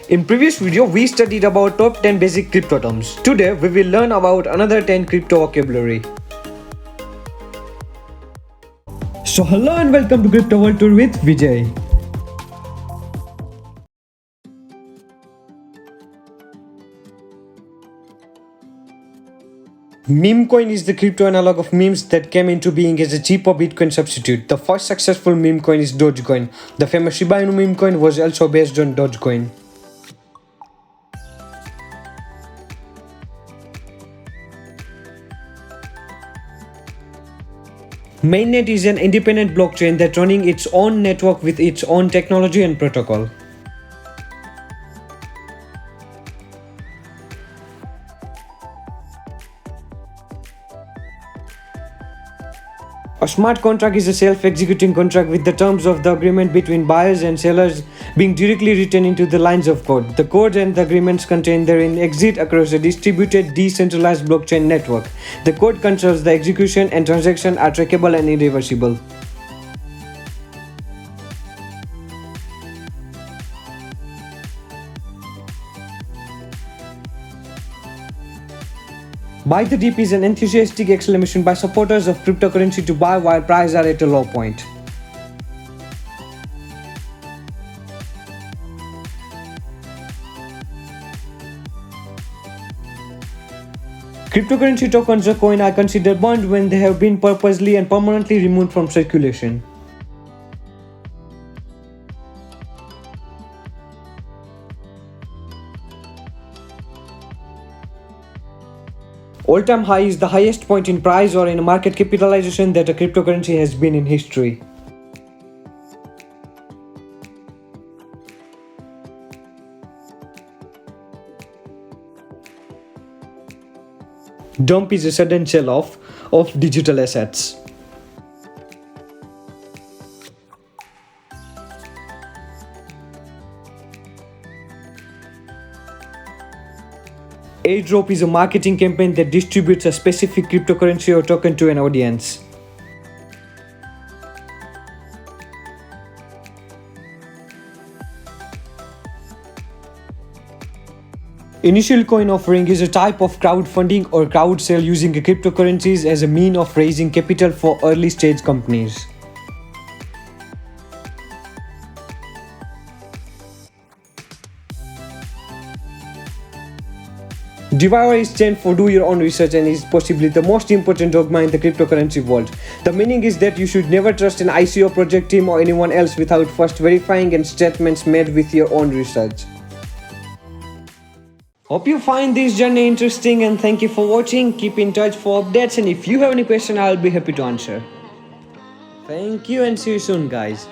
In previous video, we studied about top 10 basic crypto terms. Today, we will learn about another 10 crypto vocabulary. So hello and welcome to Crypto World Tour with Vijay. Meme coin is the crypto analog of memes that came into being as a cheaper Bitcoin substitute. The first successful meme coin is Dogecoin. The famous Shiba Inu meme coin was also based on Dogecoin. Mainnet is an independent blockchain that running its own network with its own technology and protocol. A smart contract is a self-executing contract with the terms of the agreement between buyers and sellers being directly written into the lines of code. The code and the agreements contained therein exist across a distributed, decentralized blockchain network. The code controls the execution and transactions are trackable and irreversible. Buy the dip is an enthusiastic exclamation by supporters of cryptocurrency to buy while prices are at a low point. Cryptocurrency tokens or coin are considered burned when they have been purposely and permanently removed from circulation. All-time high is the highest point in price or in market capitalization that a cryptocurrency has been in history. Dump is a sudden sell-off of digital assets. Airdrop is a marketing campaign that distributes a specific cryptocurrency or token to an audience. Initial coin offering is a type of crowdfunding or crowd sale using cryptocurrencies as a mean of raising capital for early stage companies. Devour is stand for do your own research and is possibly the most important dogma in the cryptocurrency world. The meaning is that you should never trust an ICO project team or anyone else without first verifying and statements made with your own research. Hope you find this journey interesting and thank you for watching. Keep in touch for updates and if you have any question, I'll be happy to answer. Thank you and see you soon, guys.